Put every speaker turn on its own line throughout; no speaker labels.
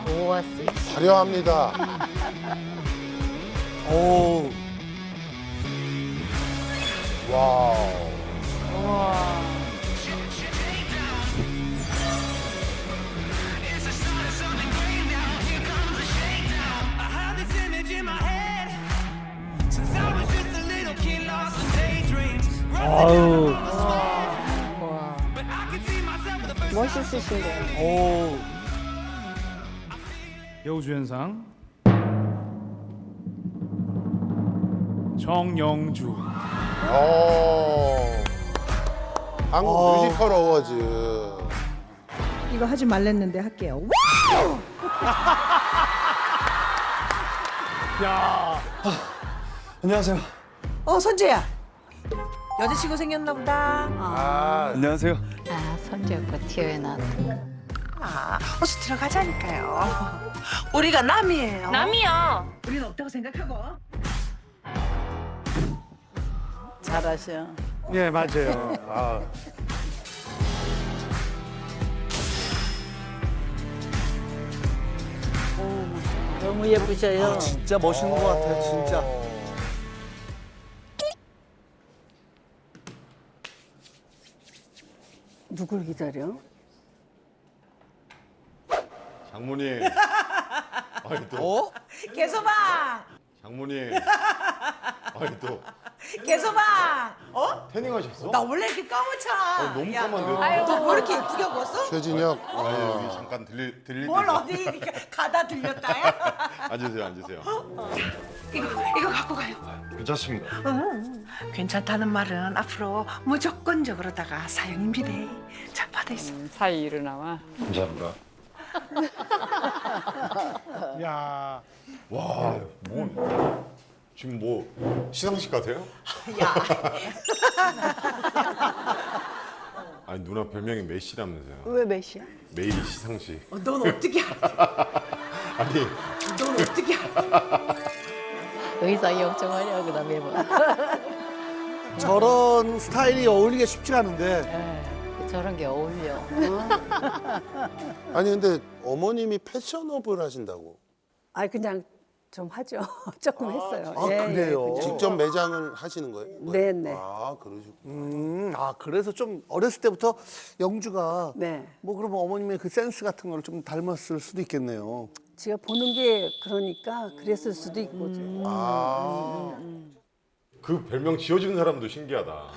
좋았어.
화려합니다.
오.
와우.
우와.
아우.
우와. 멋있으신데요.
오.
여우주연상 정영주.
한국 뮤지컬 어워즈.
이거 하지 말랬는데 할게요.
안녕하세요.
선재야. 여자친구 생겼나 보다.
안녕하세요.
아, 선재 오빠 티어에 나왔다.
어서 들어가자니까요. 우리가 남이에요.
남이야.
우리는 없다고 생각하고.
잘하셔.
예, 맞아요. 아.
너무 예쁘셔요.
진짜 멋있는 것 같아요, 진짜.
누굴 기다려?
장모님. 아니 또
어?
개소방.
장모님. 아니 또
개소방.
태닝하셨어?
나 원래 이렇게 까맣잖아.
너무
야,
까만데.
너뭐 이렇게 예쁘게 구웠어?
최진혁.
아니 여기 잠깐 들릴
뭘
때
어디 이렇게 가다 들렸다야?
앉으세요, 앉으세요.
이거 갖고 가요.
괜찮습니다.
괜찮다는 말은 앞으로 무조건적으로다가 사용입니다. 자, 받아 있어.
사이 일어나와.
감사합니다.
야.
와, 뭐 지금 뭐 시상식 같아요?
야,
아니 누나 별명이 메시라면서요.
왜 몇이야?
매일이 시상식.
넌 어떻게 알아?
아니
넌 어떻게 알아?
의사 걱정하냐 그다음에 뭐.
저런 스타일이 어울리기가 쉽지가 않은데.
저런 게 어울려.
아니 근데 어머님이 패션업을 하신다고.
아 그냥 좀 하죠. 조금 했어요.
아, 그래요?
직접 매장을 하시는 거예요?
네네.
아 그러시구나.
아, 그래서 좀 어렸을 때부터 영주가
네.
뭐 그러면 어머님의 그 센스 같은 걸 좀 닮았을 수도 있겠네요.
제가 보는 게 그러니까 그랬을 수도 있고.
그 별명 지어준 사람도 신기하다.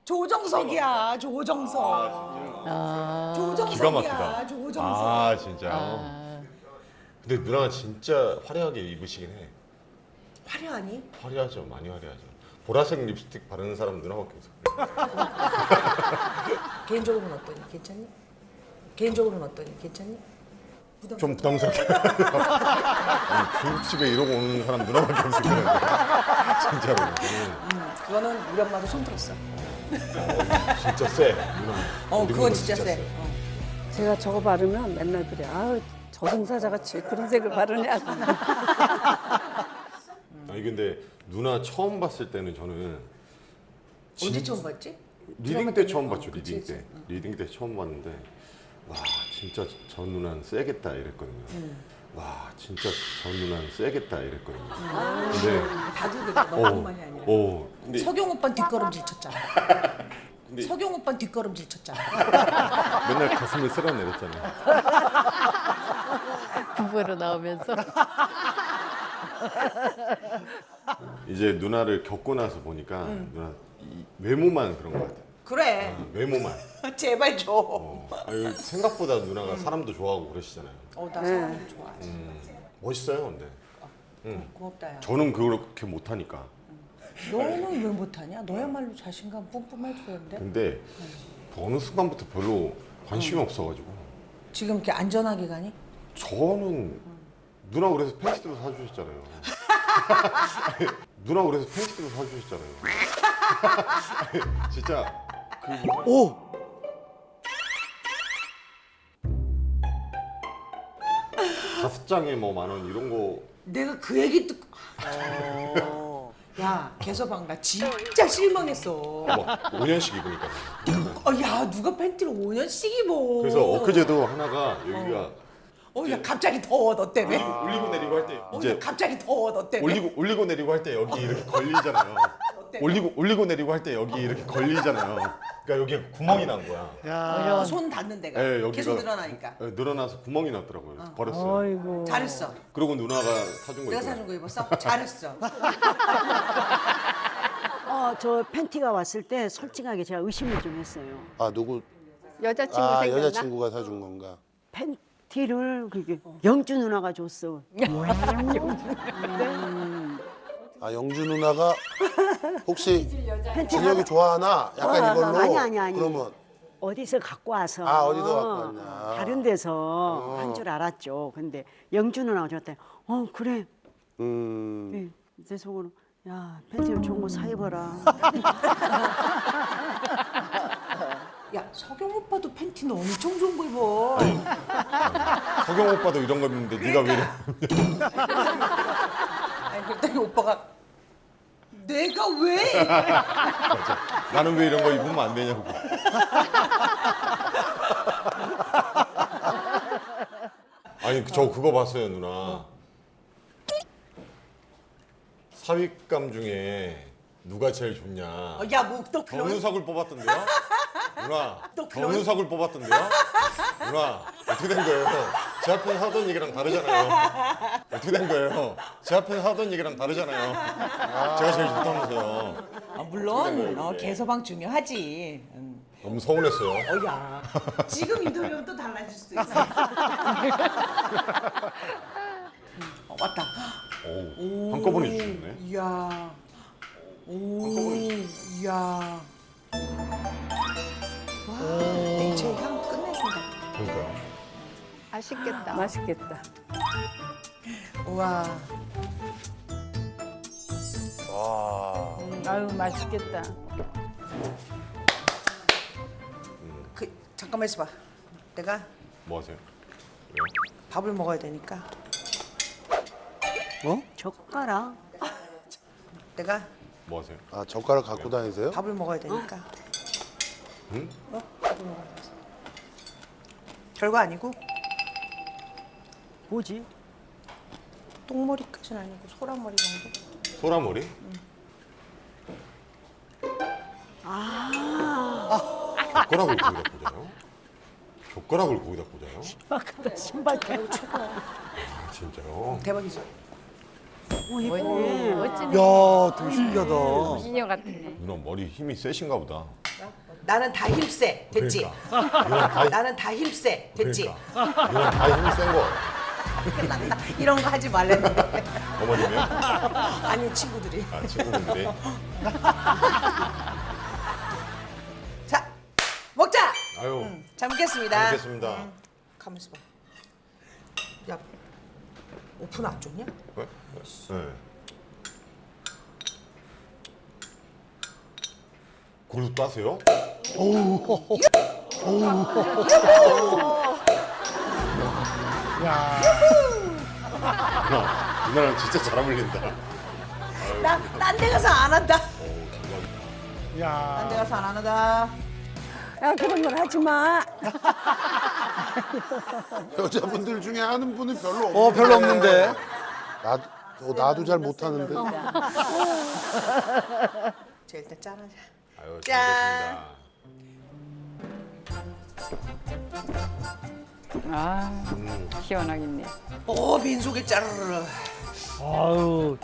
조정석이야, 조정석.
아,
기가
조정석이야,
막히다.
조정석.
아 진짜요? 근데 누나가 진짜 화려하게 입으시긴 해.
화려하니?
화려하죠, 많이 화려하죠. 보라색 립스틱 바르는 사람 누나밖에 없어.
개인적으로는 어떠니? 괜찮니? 개인적으로는 어떠니? 괜찮니?
좀 부담스럽게. 아니, 중국집에 이러고 오는 사람 누나밖에 없을 거예요. 진짜로.
그거는 우리 엄마도 손 들었어.
진짜 세. 누나. 우리
그건
누나
진짜 세.
제가 저거 바르면 맨날 그래. 아우 저승사자같이 그런 색을 바르냐고.
아니 근데 누나 처음 봤을 때는 저는
언제 처음 봤지?
리딩 때 처음 봤죠. 리딩 때. 리딩 때 처음 봤는데 와 진짜 저 누나는 세겠다 이랬거든요. 와 진짜 저 누나는 세겠다 이랬거든요. 근데
다들 그래. 너뿐만이 아니야.
근데
석용 오빠는 뒷걸음질 쳤잖아.
근데
석용 오빠는 뒷걸음질 쳤잖아.
맨날 가슴을 쓸어내렸잖아요.
부부로 나오면서.
이제 누나를 겪고 나서 보니까 누나 이 외모만 그런 것 같아요.
그래.
외모만.
제발 줘.
아유, 생각보다 누나가 사람도 좋아하고 그러시잖아요.
나 사람 좋아해.
멋있어요, 근데.
고맙다. 야.
저는 그렇게 못하니까.
너는 왜 못하냐? 너야말로 자신감 뿜뿜해도 되는데.
근데 어느 순간부터 별로 관심이 없어가지고.
지금 이렇게 안전하게 가니?
저는 누나 그래서 팬티도 사주셨잖아요. 아니, 누나 그래서 팬티도 사주셨잖아요. 아니, 진짜
오!
다섯 장에 뭐 10,000원 이런 거
내가 그 얘기 듣고 야 개서방 나 진짜 실망했어.
막 5년씩 입으니까.
야 누가 팬티를 5년씩 입어.
그래서 엊그제도 하나가 여기가
야 갑자기 더워 너 때문에.
올리고 내리고 할 때
야
이제
갑자기 더워 너 때문에.
올리고 내리고 할 때 여기 이렇게 걸리잖아요. 올리고 내리고 할 때 여기 이렇게 걸리잖아요. 그러니까 여기 구멍이 난 거야.
아, 손 닿는 데가
네, 여기가
계속 늘어나니까.
네, 늘어나서 구멍이 났더라고요. 그래서 버렸어요.
아이고.
잘했어.
그리고 누나가 사준 거
내가
있어요.
사준 거 입었어? 잘했어.
저 팬티가 왔을 때 솔직하게 제가 의심을 좀 했어요.
아 누구?
여자친구
아
생겼나?
여자친구가 사준 건가?
팬티를 그게 영주 누나가 줬어.
아 영주 누나가 혹시
팬티가
진혁이 좋아하나? 약간 이걸로.
아니.
그러면
어디서 갖고 와서.
아, 어디서 갖고 왔냐.
다른 데서 한 줄 알았죠. 근데 영주 누나가 줬더니 그래. 네, 제 속으로 야 팬티를 좋은 거 사 입어라.
야 서경 오빠도 팬티는 엄청 좋은 거 입어.
석영 오빠도 이런 거 입는데 네가 왜 이래?
아니 그랬더니 오빠가 내가 왜?
나는 왜 이런 거 입으면 안 되냐고. 아니 저 그거 봤어요 누나. 사윗감 중에 누가 제일 좋냐?
야 뭐 또 그런.
정윤석을 뽑았던데요? 누나
또 그런-
정윤석을 뽑았던데요? 누나 어떻게 된 거예요? 제 앞에서 하던 얘기랑 다르잖아요. 어떻게 된 거예요? 제 앞에서 하던 얘기랑 다르잖아요. 제가 제일 좋다면서요.
아, 물론 개서방 중요하지.
너무 서운했어요.
야 지금 인터뷰는 또 달라질 수도 있어. 왔다.
오, 한꺼번에 주셨네.
이야. 오. 이야. 와, 냉채 향 끝내준다.
그러니까요.
맛있겠다.
맛있겠다.
우와.
와.
아유 맛있겠다.
잠깐만 있어봐. 내가
뭐 하세요?
밥을 먹어야 되니까.
젓가락.
내가
뭐 하세요?
아 젓가락 갖고 다니세요?
밥을 먹어야 되니까.
응?
밥을 먹어야 돼. 별거 아니고
뭐지?
똥머리까지는 아니고 소라머리 정도.
소라머리? 젓가락을 거기다 꽂아요? 젓가락을 거기다 꽂아요?
신박하다 신박해.
아, 진짜요?
대박이지.
예쁘네.
멋진
야, 되게 신기하다.
인형 같네.
누나 머리 힘이 세신가 보다.
나는 다 힘세. 됐지?
그러니까. 누나 다,
나는 다 힘세. 됐지?
그러니까. 누나 다 힘이 센 거.
끝났다. 이런 거 하지 말랬는데.
어머님이요?
아니 친구들이.
아, 친구분들이.
자 먹자.
아유,
잘 먹겠습니다.
잘 먹겠습니다.
가만 있어봐. 야 오픈 안 줬냐?
네? 네. 그래도 따세요? 누나랑 진짜 잘 어울린다.
나딴 데 가서 안 한다.
정말.
딴 데 가서 안 한다.
야 그런 걸 하지 마.
여자분들 중에 하는 분은 별로 없는데.
별로 없는데.
나도 잘 못하는데.
자 일단 짠하자.
아유,
짠.
잘 먹겠습니다.
아 시원하겠네.
오 빈속에 짜르르.
아유,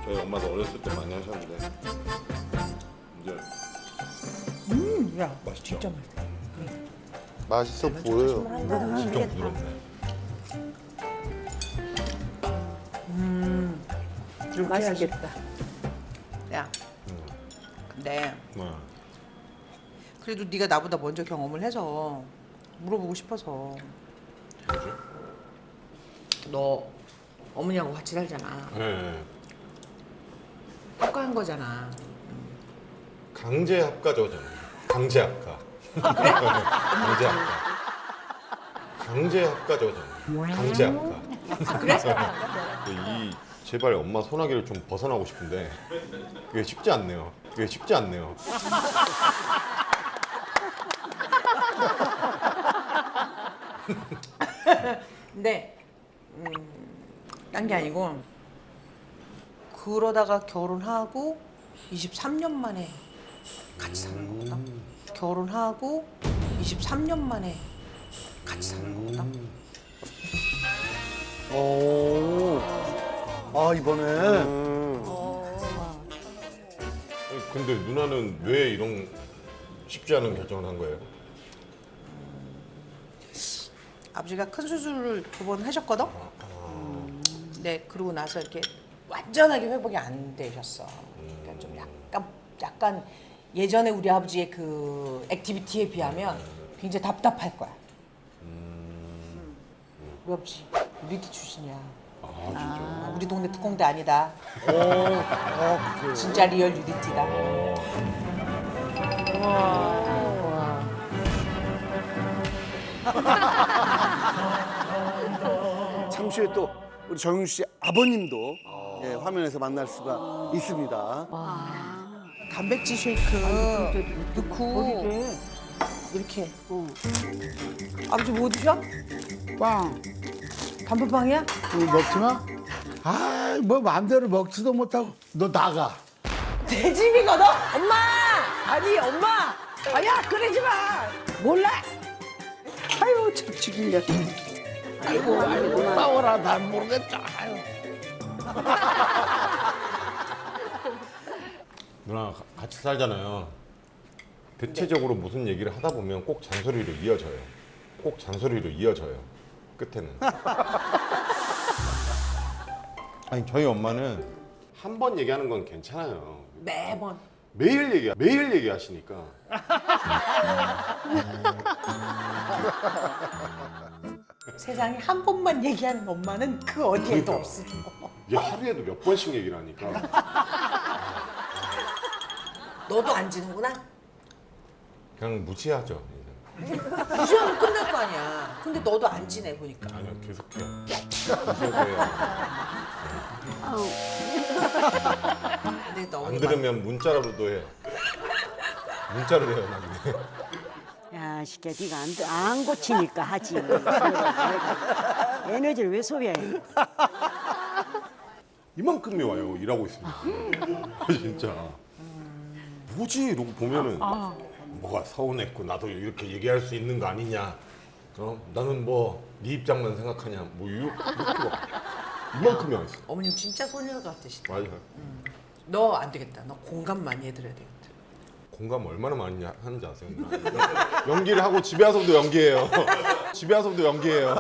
저희 엄마도 어렸을 때 많이 하셨는데 이제
야
맛있죠?
진짜 맛있다.
맛있어 보여요.
진짜 부드럽네.
맛있겠다.
야 근데
네.
그래도 네가 나보다 먼저 경험을 해서 물어보고 싶어서.
뭐지?
너 어머니하고 같이 살잖아.
네.
합가한 거잖아.
강제 합가죠잖아요. 강제 합가. 강제 합가. 강제 합가죠잖아요. 강제 합가.
아 그래?
이 제발 엄마 소나기를 좀 벗어나고 싶은데 그게 쉽지 않네요. 그게 쉽지 않네요.
근데 딴 게 아니고 그러다가 결혼하고 23년 만에 같이 사는 거거든. 결혼하고 23년 만에 같이 사는 거거든.
오. 아 이번에
아니, 근데 누나는 왜 이런 쉽지 않은 결정을 한 거예요?
아버지가 큰 수술을 2번 하셨거든. 근데 그러고 나서 이렇게 완전하게 회복이 안 되셨어. 그러니까 좀 약간 예전에 우리 아버지의 그 액티비티에 비하면 굉장히 답답할 거야. 우리 아버지 리드 출신이야.
아 진짜.
우리 동네 특공대 아니다. 진짜 리얼 UDT다.
잠시 후에 또 우리 정윤 씨 아버님도 예, 화면에서 만날 수가 있습니다.
단백질 쉐이크 넣고 이렇게. 아버지 뭐 드셔?
빵.
단팥빵이야?
이거 먹지 마? 아, 뭐 마음대로 먹지도 못하고 너 나가.
내 집이거든? 엄마! 아니 엄마! 아야 그러지 마! 몰라! 아유 참 죽이려.
아이고 싸워라 난 모르겠다. 아유.
누나 같이 살잖아요. 대체적으로 무슨 얘기를 하다 보면 꼭 잔소리로 이어져요. 꼭 잔소리로 이어져요. 끝에는. 아니 저희 엄마는 한 번 얘기하는 건 괜찮아요.
매번.
매일 얘기하시니까.
세상에 한 번만 얘기하는 엄마는 그 어디에도
그러니까.
없어.
이게 하루에도 몇 번씩 얘기를 하니까.
너도 안 지는구나?
그냥 무시하죠. 이제.
무시하면 끝날 거 아니야. 근데 너도 안 지내 보니까.
아니요 계속해요. 무시해요.
근데
안 들으면 문자로도 해. 문자로 해요 나중에.
야, 시끼야, 네가 안 고치니까 하지. 에너지를 왜 소비해?
이만큼이 와요 일하고 있으면. 진짜. 뭐지 이러고 보면은 뭐가 서운했고 나도 이렇게 얘기할 수 있는 거 아니냐. 나는 뭐 네 입장만 생각하냐. 뭐 이렇게 와. 이만큼이 와 있어.
어머님 진짜 소녀 같으시다.
맞아요.
너 안 되겠다. 너 공감 많이 해드려야 되겠다.
공감 얼마나 많이 하는지 아세요? 누나? 연기를 하고 집에 와서도 연기해요. 집에 와서도 연기해요.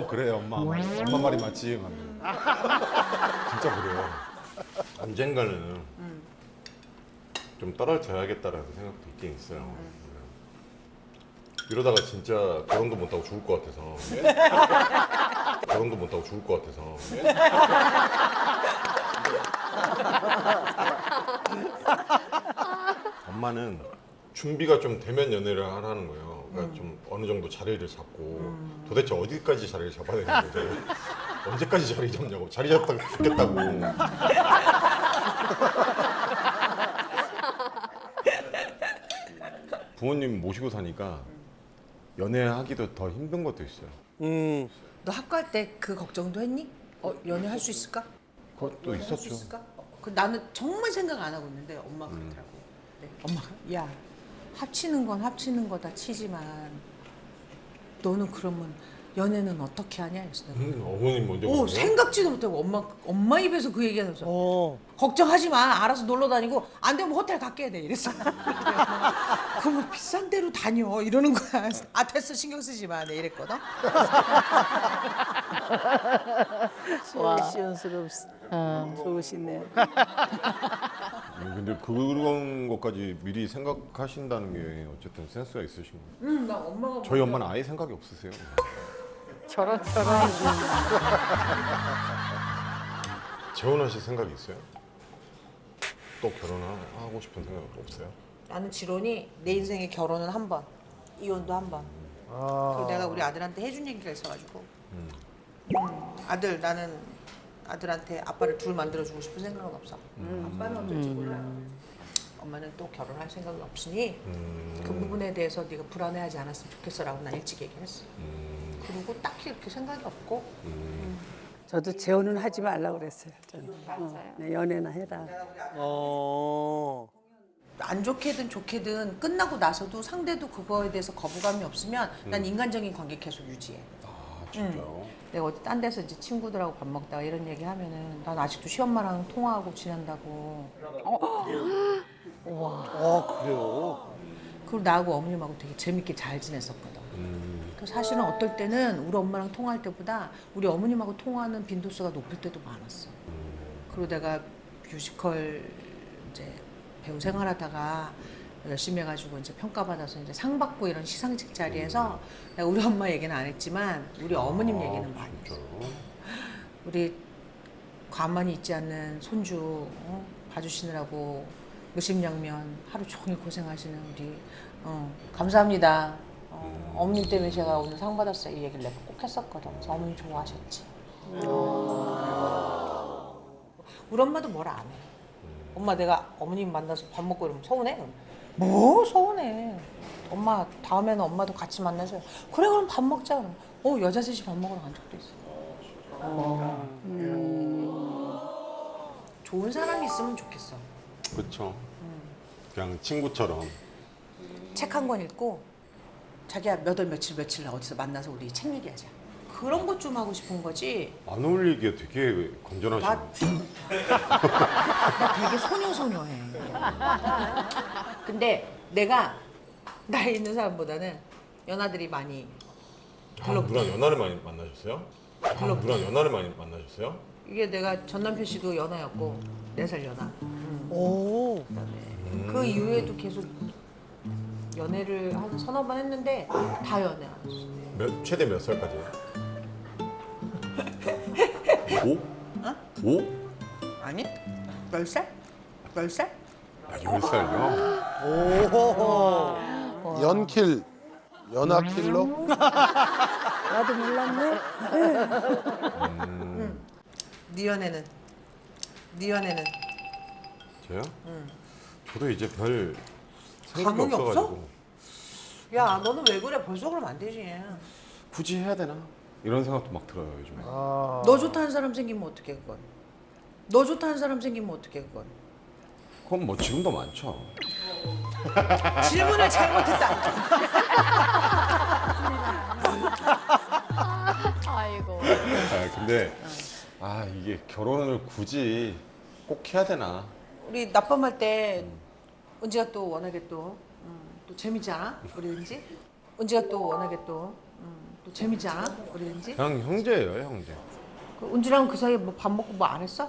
그래 엄마 말이 맞지. 진짜 그래요. 언젠가는 좀 떨어져야겠다라는 생각도 있긴 있어요. 이러다가 진짜 결혼도 못하고 죽을 것 같아서. 결혼도 못하고 죽을 것 같아서. 엄마는 준비가 좀 되면 연애를 하라는 거예요. 그러니까 좀 어느 정도 자리를 잡고 도대체 어디까지 자리를 잡아야 되는 거죠? 언제까지 자리 잡냐고. 자리 잡다가 죽겠다고. 부모님 모시고 사니까 연애하기도 더 힘든 것도 있어요.
너 학교할 때 그 걱정도 했니? 연애할 수 있을까?
그것도
할수
있었죠.
있을까? 나는 정말 생각 안 하고 있는데 엄마가 그러더라고. 네, 엄마가 야 합치는 건 합치는 거다 치지만 너는 그러면 연애는 어떻게 하냐 했어.
어머님 먼저.
오
그러세요?
생각지도 못하고 엄마 입에서 그 얘기하면서 걱정하지 마 알아서 놀러 다니고 안 되면 호텔 갖게 해 이랬어. 그럼 뭐 비싼 데로 다녀 이러는 거야. 아 됐어 신경 쓰지 마 내 이랬거든.
시원스럽 좋으시네.
근데 그런 것까지 미리 생각하신다는 게 어쨌든 센스가 있으신 거예요.
나 엄마가
저희 엄마는 아예 생각이 없으세요.
저런
재혼하실 생각이 있어요? 또 결혼하고 싶은 생각 없어요?
나는 지론이 내 인생에 결혼은 한 번, 이혼도 한 번. 그리고 내가 우리 아들한테 해준 얘기가 있어가지고 아들 나는 아들한테 아빠를 둘 만들어주고 싶은 생각은 없어. 아빠는 어떨지 몰라. 엄마는 또 결혼할 생각이 없으니 그 부분에 대해서 네가 불안해하지 않았으면 좋겠어라고 난 일찍 얘기를 했어. 그리고 딱히 그렇게 생각이 없고
저도 재혼은 하지 말라고 그랬어요. 저는. 네, 연애나 해라.
안 좋게든 좋게든 끝나고 나서도 상대도 그거에 대해서 거부감이 없으면 난 인간적인 관계 계속 유지해.
아 진짜요?
내가 어디 딴 데서 이제 친구들하고 밥 먹다가 이런 얘기 하면은 난 아직도 시엄마랑 통화하고 지낸다고.
그래요?
그리고 나하고 어머님하고 되게 재밌게 잘 지냈었거든. 그 사실은 어떨 때는 우리 엄마랑 통화할 때보다 우리 어머님하고 통화하는 빈도수가 높을 때도 많았어. 그리고 내가 뮤지컬 이제 배우 생활하다가 열심히 해가지고 이제 평가받아서 이제 상 받고 이런 시상식 자리에서 내가 우리 엄마 얘기는 안 했지만 우리 어머님 얘기는 많이 했어. 우리 가만히 있지 않는 손주 봐주시느라고 무심양면 하루 종일 고생하시는 우리 감사합니다. 어머님 때문에 제가 오늘 상 받았어요. 이 얘기를 내가 꼭 했었거든. 그래서 어머님 좋아하셨지. 우리 엄마도 뭐라 안 해. 엄마 내가 어머님 만나서 밥 먹고 이러면 서운해? 뭐 서운해. 엄마 다음에는 엄마도 같이 만나서 그래 그럼 밥 먹자. 그럼 여자 셋이 밥 먹으러 간 적도 있어. 좋은 사람이 있으면 좋겠어.
그렇죠. 그냥 친구처럼.
책 한 권 읽고 자기야 몇 월 며칠 날 어디서 만나서 우리 책 얘기하자. 그런 것 좀 하고 싶은 거지.
안 어울리기에 되게 건전하시네.
나 되게 소녀해. 근데 내가 나이 있는 사람보다는 연하들이 많이
누나 연하를 많이 만나셨어요? 누나 연하를 많이 만나셨어요?
이게 내가 전 남편 씨도 연하였고 4살 연하. 그다음에 그 이후에도 계속 연애를 한 서너 번 했는데 다 연애 안 했어.
최대 몇 살까지요? 5?
어?
5?
아니? 10살? 10살?
아 10살이요?
연킬, 연하킬러?
나도 몰랐네.
네 연애는? 네 연애는?
저요? 저도 이제 별 생각이
감흥이 없어?
없어가지고
야 너는 왜 그래? 벌써 그러면 안 되지.
굳이 해야 되나? 이런 생각도 막 들어요 요즘에.
너 좋다는 사람 생기면 어떡해 그건? 너 좋다는 사람 생기면 어떡해 그건?
그건 뭐 지금도 많죠.
질문을 잘못했다.
아이고.
아 근데 이게 결혼을 굳이 꼭 해야 되나?
우리 낮밤할 때 은지가 또 워낙에 또 재밌지 않아? 우리 은지? 은지가 또 워낙에 또 재밌지 않아? 우리 은지?
그냥 형제예요 형제.
그 은지랑 그 사이에 뭐 밥 먹고 뭐 안 했어?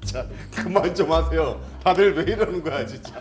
자 그만 좀 하세요. 다들 왜 이러는 거야 진짜.